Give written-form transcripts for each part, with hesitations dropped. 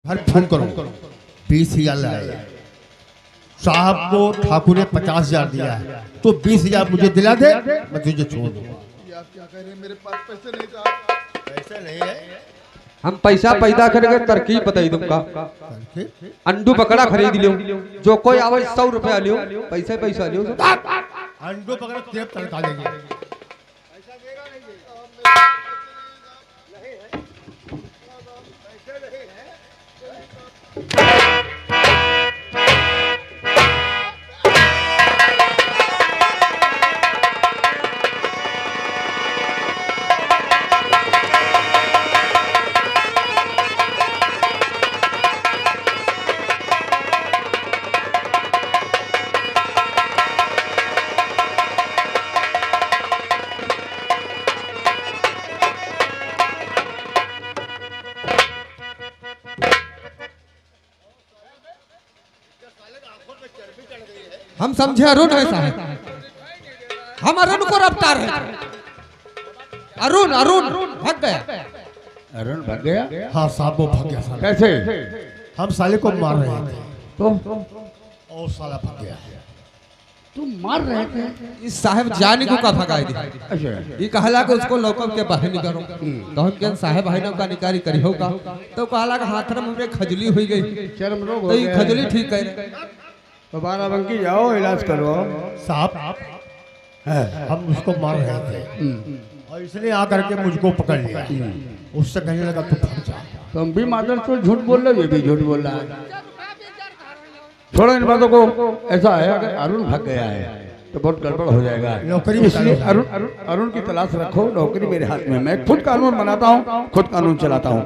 हर phone करो 20,000 लाए साहब को ठाकुर ने 50,000 दिया है तो 20,000 मुझे दिला दे मैं तुझे छोड़ दूंगा। आप क्या कह रहे हैं, मेरे पास पैसे नहीं साहब। पैसे नहीं है हम पैसा पैदा करके तरकीब बताई दूंगा। अंडू पकड़ा खरीद लियो, जो कोई आवे 100 रुपया लियो, पैसा लियो। अंडो पकड़ तेरे तड़का देंगे। हम समझे अरुण ऐसा है, हम अरुण को रफ्तार है। अरुण अरुण भाग गया। अरुण भाग गया? हाँ साहब वो भाग गया साला। कैसे? हम साले को मार रहे थे तो और साला भाग गया। तुम मार रहे थे? इस साहब जानी को का भगाई दी। अच्छा ये कहला कि उसको लौकम के बाहर निकालो तो हम के साहब भाई ने का निकारी करी होगा तो कहला कि हाथ में हमरे खजली हुई गई, चरम रोग हो तो ये गया। खजली ठीक करे तो बाराबंकी जाओ इलाज करो। साहब हम उसको मार रहे थे और इसने आकर के मुझको पकड़ लिया। उससे कहने लगा तू भाग जा। तुम भी मादर तो झूठ बोल रहे हो, ये भी झूठ बोल रहा है। छोड़ो इन बातों को। ऐसा है अगर अरुण भाग गया है तो बहुत गड़बड़ हो जाएगा। नौकरी इसलिए अरुण की तलाश रखो। नौकरी मेरे हाथ में, मैं खुद कानून बनाता हूँ, खुद कानून चलाता हूँ।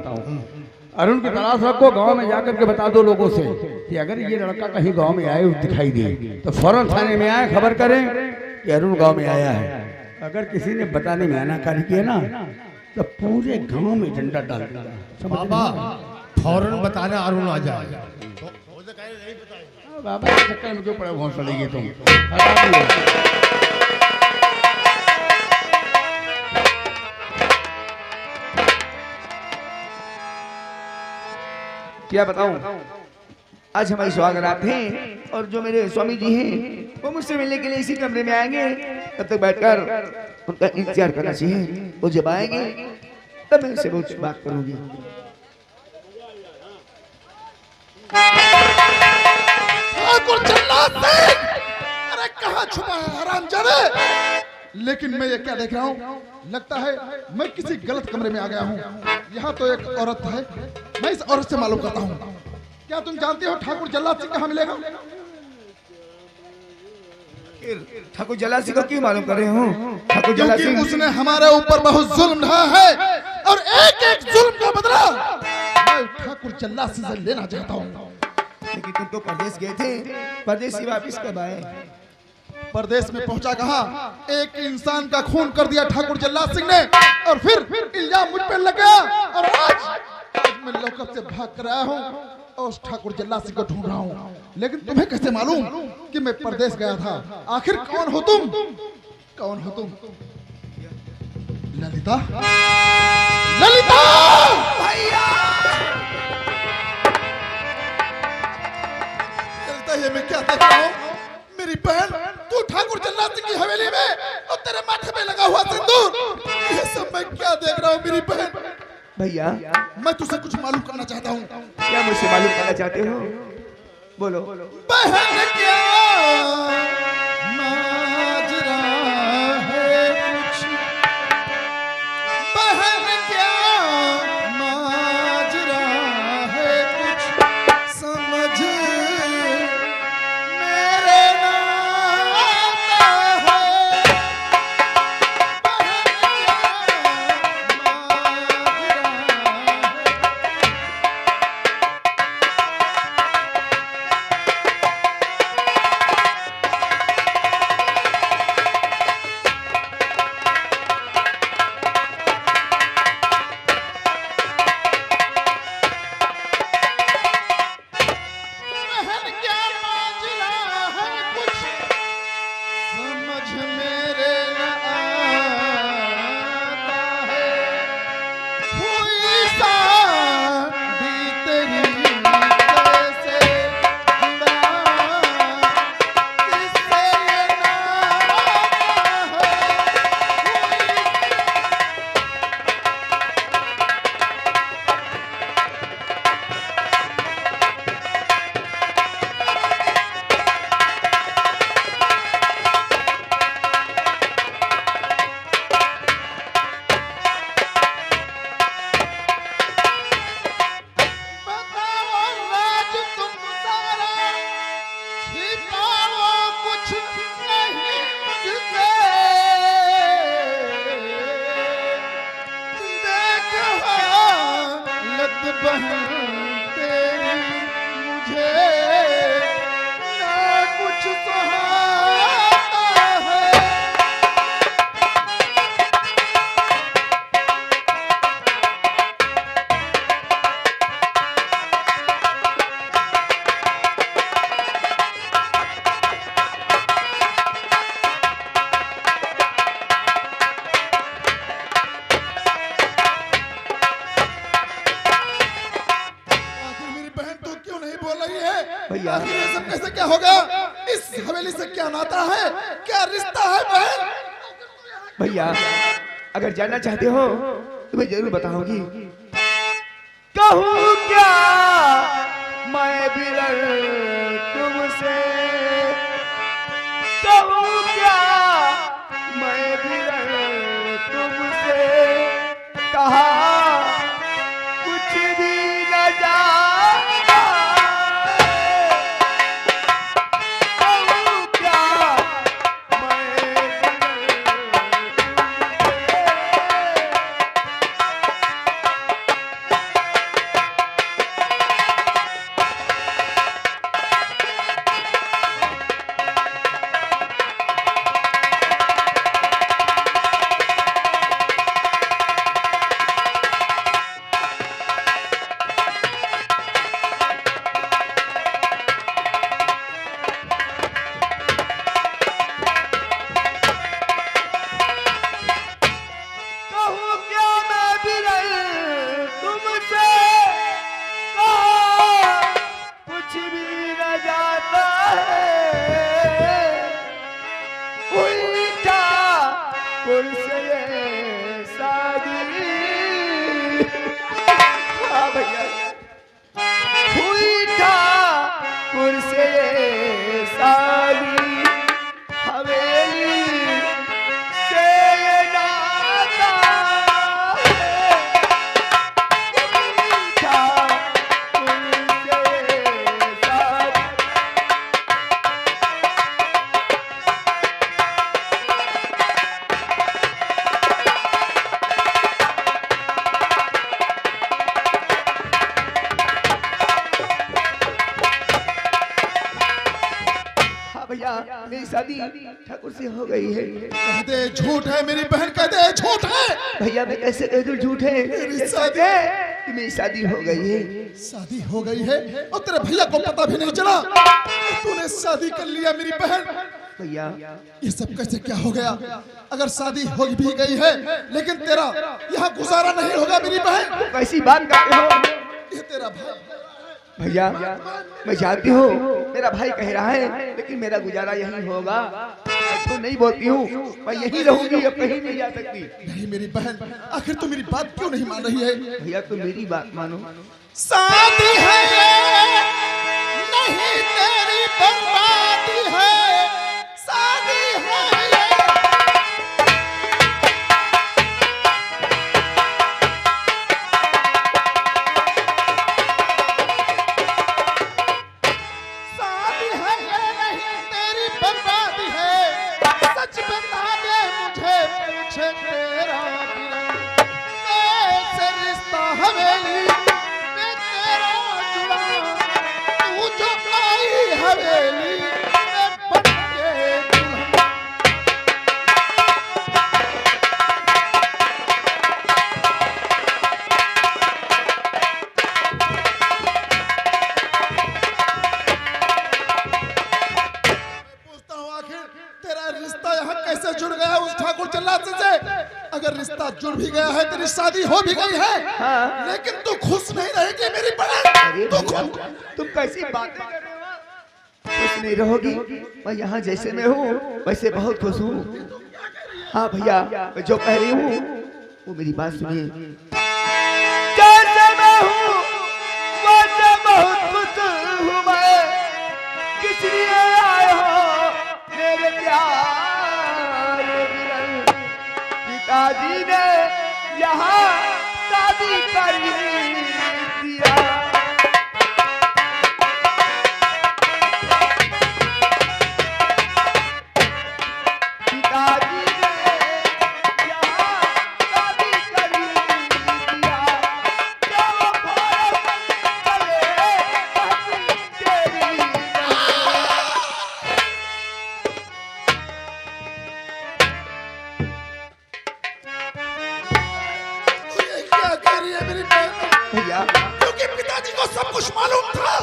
अरुण की तलाश रखो। गांव में जाकर के बता दो लोगों से कि अगर ये लड़का कहीं गांव में आए दिखाई दे तो फौरन थाने में आए, खबर करें कि अरुण गांव में आया है। अगर किसी ने बताने में आनाकानी किया ना तो पूरे गांव में डंडा डाल देगा। बाबा फौरन बताना अरुण आ जाए। बाबा इस चक्कर में क्यों पड़े भौंसले की तुम? हटा दियो। क्या बताऊं, आज हमारी स्वागत हैं और जो मेरे स्वामी जी हैं वो मुझसे मिलने के लिए इसी कमरे में आएंगे। तब तक बैठकर उनका इंतजार करना चाहिए। वो जब आएंगे तब मैं उनसे कुछ बात करूंगी। ठाकुर जल्लाद सिंह, अरे कहाँ छुपा है हरामजादे? लेकिन मैं ये क्या देख रहा हूँ, लगता है मैं किसी गलत कमरे में आ गया हूँ। यहाँ तो एक औरत है, मैं इस औरत से मालूम करता हूँ। क्या तुम जानती हो ठाकुर जल्लाद सिंह कहाँ मिलेगा? ठाकुर जल्लाद सिंह को क्यों मालूम कर रहे हो? ठाकुर जल्लाद क्योंकि सिंह उसने हमारे ऊपर बहुत जुल्म ढाया है और एक एक जुल्म का बदला मैं ठाकुर जल्लाद सिंह से लेना चाहता हूँ। लेकिन तुम तो परदेश गए थे, परदेश से वापिस कब आए? परदेश में पहुंचा कहा, एक इंसान का खून कर दिया ठाकुर जल्लाद सिंह ने और फिर इल्जाम मुझ पर लग गया और आज मैं लौकअप से भाग कर आया हूं और उस ठाकुर जल्लाद सिंह को ढूंढ रहा हूं। लेकिन तुम्हें कैसे मालूम कि मैं परदेश गया था? आखिर कौन हो तुम? कौन हो तुम? ललिता? ललिता! ललिता, ये मैं क्या देख रहा हूं? मेरी बहन, तू ठाकुर जल्लाद सिंह की हवेली में और तेरे माथे पे लगा हुआ सिंदूर, ये सब मैं क्या देख रहा हूँ मेरी बहन? भैया मैं तुझसे कुछ मालूम करना चाहता हूँ। क्या मुझसे मालूम करना चाहते हो? बोलो। बहन क्या माजरा है कुछ, बहन क्या माजरा है कुछ, समझ मेरे ना आता है। बहन क्या माजरा है बोल रही है भैया। आखिर ये सब कैसे क्या हो गया? इस हवेली से क्या नाता है, क्या रिश्ता है बहन? भैया अगर जानना चाहते हो तो मैं जरूर बताऊंगी। कहूँ क्या मैं बिरल तुमसे, कहूँ क्या मैं बिरल तुमसे, कहा कुछ भी न जाना, कहूँ क्या मैं कहूँ क्या मैं बिरल तुमसे, कहा कुछ भी न जाता है, उल्टा कुर्सी शादी। हाँ भैया उल्टा कुर्सी शादी, हवेली से ये नाता है, उल्टा कुर्सी शादी। हाँ भैया मेरी शादी ठाकुर से हो गई है। कह दे झूठ है मेरी बहन, कह दे झूठ है। भैया मैं कैसे कह दूं झूठ है? मेरी सच है कि मेरी शादी हो गई है। शादी हो गई है और तेरे भैया को पता भी नहीं चला और तूने शादी कर लिया मेरी बहन। भैया ये सब कैसे क्या हो गया? अगर शादी हो भी गई है लेकिन तेरा यहाँ गुजारा नहीं होगा मेरी बहन। कैसी बात करते हो? ये तेरा भाई भैया मैं जानती हूँ मेरा भाई कह रहा है, लेकिन मेरा गुजारा यही होगा। मैं तो नहीं बोलती हूँ, मैं यहीं रहूंगी, अब कहीं नहीं जा सकती। नहीं मेरी बहन, आखिर तू मेरी बात क्यों नहीं मान रही है? भैया तुम मेरी बात मानो। शादी है ये, नहीं तेरी बर्बादी है। शादी है ये, शादी है ये, नहीं तेरी बर्बादी है। सच बता दे मुझे पीछे तेरा बिरल, कैसे रिश्ता हवेली में तेरा जुड़ा। तू जो आई हवेली में बन के दुल्हन। पूछता हूँ आखिर तेरा रिश्ता यहाँ कैसे जुड़ गया उस ठाकुर जल्लाद से? अगर रिश्ता जुड़ भी गया है, तेरी शादी हो भी गई है, लेकिन तू खुश नहीं रहेगी मेरी बहन। अरे तू भैया खुश तुम कैसी बातें कर रहे हो? खुश नहीं रहोगी? मैं यहाँ जैसे मैं हूँ वैसे बहुत खुश हूँ। हाँ भैया मैं जो कह रही हूँ वो मेरी बात सुनिए। जैसे मैं हूँ वैसे बहुत खुश हूँ मैं, किस लिए आए हो मेरे प्यारे बिरल? पिताजी ने यहाँ शादी कर दिया। पिताजी ने यहाँ शादी कर दिया। जो भारत चले तेरी तू ये क्या कह रही है मेरी बहन? भैया क्योंकि पिताजी को सब कुछ मालूम था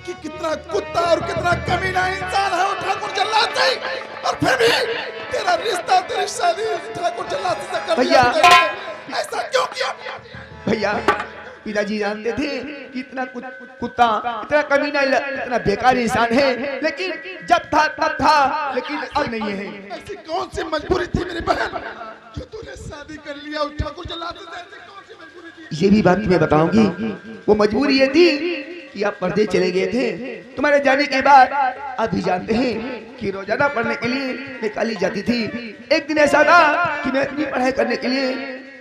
कि कितना कुत्ता और कितना कमीना इंसान है वो ठाकुर जल्लाद से, और फिर भी तेरा रिश्ता, तेरी शादी ठाकुर जल्लाद से कर दिया। भैया। ऐसा क्यों किया? भैया पिताजी जानते थे कि इतना कुत्ता, इतना कमीना, इतना बेकार इंसान है, लेकिन जब था तब था, लेकिन अब नहीं है। ऐसी कौन सी मजबूरी थी मेरी बहन जो तूने शादी कर लिया और ठाकुर जल्लाद से? ऐसी कौन सी मजबूरी थी? ये भी बात मैं बताऊंगी। वो मजबूरी ये थी कि आप पर्दे चले गए थे। तुम्हारे जाने के बाद आप भी जानते हैं कि रोजाना पढ़ने के लिए मैं काली जाती थी। एक दिन ऐसा था कि मैं अपनी पढ़ाई करने के लिए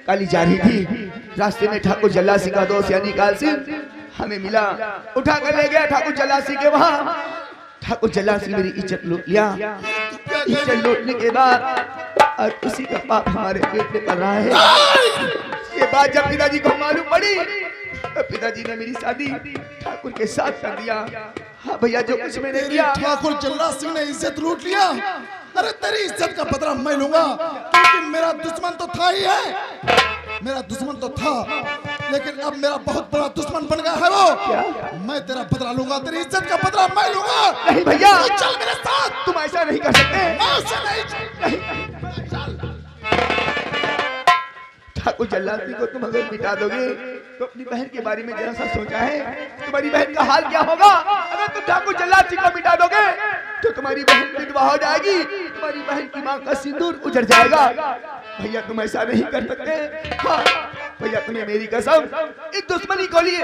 काली जा रही थी। रास्ते में ठाकुर जल्लाद सिंह का दोस्त यानी काल सिंह हमें मिला, उठा कर ले गया ठाकुर जल्लाद सिंह के वहां। ठाकुर जल्लाद सिंह मेरी इज्जत लूट लिया। इज्जत लूटने के बाद और उसी का पाप हमारे पेट में पड़ रहा है। ये बात जब पिताजी को मालूम पड़ी तो पिताजी ने मेरी शादी ठाकुर के साथ कर दिया। हाँ भैया, जो कुछ मैंने किया, ठाकुर जल्लाद सिंह ने इज्जत लूट लिया। अरे तेरी इज्जत का बदला मैं लूंगा, क्योंकि मेरा दुश्मन तो था ही है। मेरा दुश्मन तो था, लेकिन अब मेरा बहुत बड़ा दुश्मन बन गया है वो। मैं तेरा बदला लूंगा, तेरी इज्जत का बदला मैं लूंगा। नहीं भैया, तो चल मेरे साथ। तुम ऐसा नहीं कर सकते। मैं उससे नहीं चल। ठाकुर जल्लाद सिंह को तुम अगर मिटा दोगे तो अपनी बहन के बारे में जरा सा सोचा है? तुम्हारी बहन का हाल क्या होगा अगर तुम ठाकुर जल्लाद सिंह को मिटा दोगे? तो तुम्हारी बहन विधवा हो जाएगी, तुम्हारी बहन की मां का सिंदूर उजड़ जाएगा। भैया तुम ऐसा नहीं कर सकते। हाँ भैया, तुम्हें मेरी कसम, इस दुश्मनी को लिए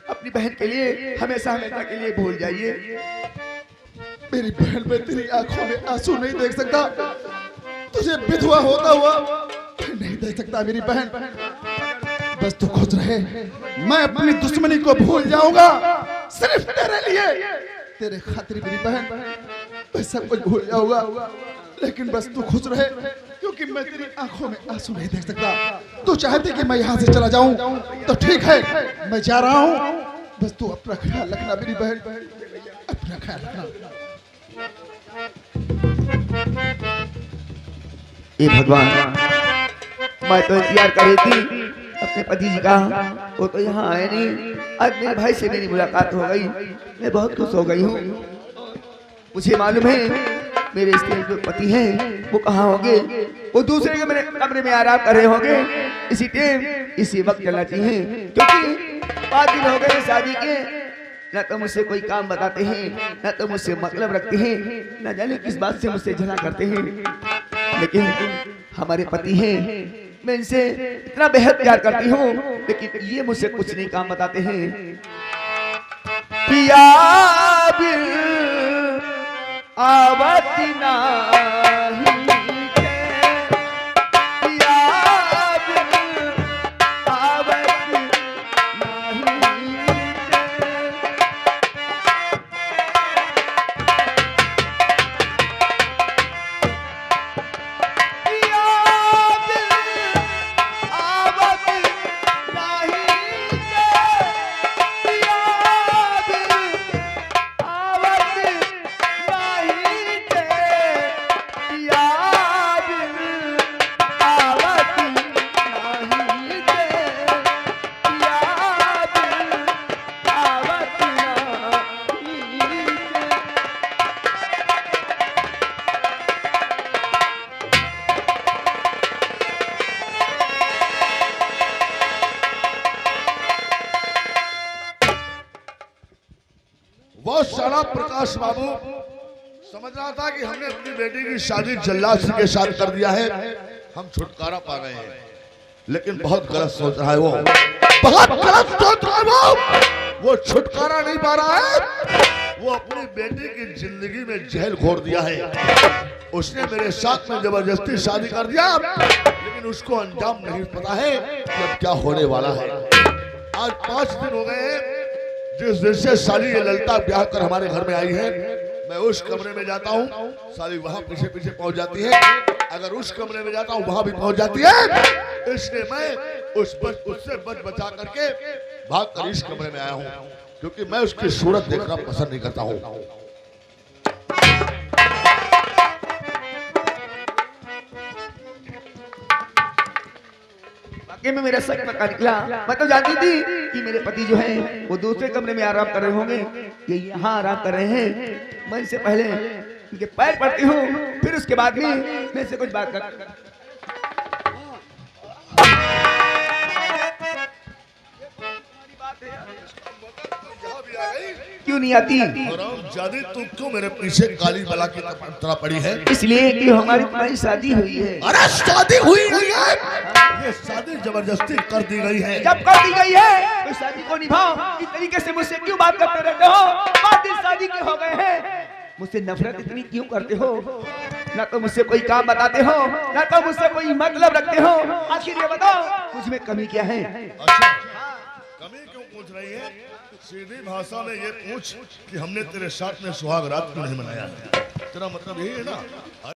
अपनी बहन के लिए हमेशा हमेशा के लिए भूल जाइए। मेरी बहन पे तेरी आंखों में आंसू नहीं देख सकता, तुझे विधवा होता हुआ नहीं देख सकता मेरी बहन। बस तू खुश रहे, मैं अपनी दुश्मनी को भूल जाऊंगा सिर्फ तेरे लिए, तेरे खातिर मेरी बहन। मैं सब कुछ भूल जाऊंगा, लेकिन बस तू खुश रहे, क्योंकि मैं तेरी आंखों में आंसू नहीं देख सकता। तू चाहती कि मैं यहाँ से चला जाऊं तो ठीक है, मैं जा रहा हूँ। बस तू अपना ख्याल रखना मेरी बहन, अपना ख्याल रखना। ये भगवान, मैं तो इंतजार कर रही थी अपने पति जी का, वो तो यहाँ आए नहीं। आज मेरे भाई से मेरी मुलाकात हो गई, मैं बहुत खुश हो गई हूँ। मुझे मालूम है मेरे स्त्री जो पति हैं वो कहाँ होंगे, वो दूसरे कमरे में आराम कर रहे होंगे। इसी टाइम इसी वक्त चलना चाहिए, क्योंकि 5 दिन हो गए शादी के, न तो मुझसे कोई काम बताते हैं, न तो मुझसे मतलब रखते हैं, न जाने किस बात से मुझसे झगड़ा करते हैं। लेकिन हमारे पति हैं, मैं इनसे इतना बेहद प्यार करती हूँ, लेकिन ये मुझसे कुछ नहीं काम बताते हैं। पिया बिन आवत नाही के, पिया बिन आवत नाही के। वो साला प्रकाश बाबू समझ रहा था कि हमने अपनी बेटी की शादी जल्लाद सिंह के साथ कर दिया है, हम छुटकारा पा गए हैं, लेकिन बहुत गलत सोच रहा है वो, बहुत गलत सोच रहा है वो छुटकारा नहीं पा रहा है। वो अपनी बेटी की जिंदगी में जहर घोर दिया है। उसने मेरे साथ में जबरदस्ती शादी कर दिया, लेकिन उसको अंजाम नहीं पता है कि अब क्या होने वाला है। आज 5 दिन हो गए हैं जिस दिन से साली ये ललिता ब्याह कर हमारे घर में आई है। मैं उस कमरे में जाता हूँ, साली वहां पीछे पीछे पहुंच जाती है। अगर उस कमरे में जाता हूँ वहां भी पहुंच जाती है। इसलिए मैं उससे बच बचा करके भाग कर इस कमरे में आया हूँ, क्योंकि मैं उसकी सूरत देखना पसंद नहीं करता हूँ। में मेरा सच पता निकला। मैं तो जानती थी कि मेरे पति जो हैं वो दूसरे कमरे में आराम कर रहे होंगे, ये यहाँ आराम कर रहे हैं। मैं इससे पहले इनके पैर पड़ती हूँ, फिर उसके बाद में मैं इससे कुछ बात कर। क्यों नहीं आती? हरामजादी, तू क्यों मेरे पीछे काली बला की तरह पड़ी है? इसलिए कि हमारी तुम्हारी शादी हुई है। अरे शादी हुई है, ये शादी जबरदस्ती कर दी गई है। जब कर दी गई है तो शादी को निभाओ। इस तरीके से मुझसे क्यों बात करते रहते हो? 5 दिन शादी के हो गए हैं, मुझसे नफरत इतनी क्यों करते हो? ना तो मुझसे कोई काम बताते हो, ना तो मुझसे कोई मतलब रखते हो। आखिर ये बताओ मुझ में कमी क्या है? अच्छा, कमी क्यों पूछ रही है? सीधी भाषा में ये पूछ कि हमने तेरे साथ में सुहाग रात क्यों नहीं मनाया? तेरा मतलब यही है ना?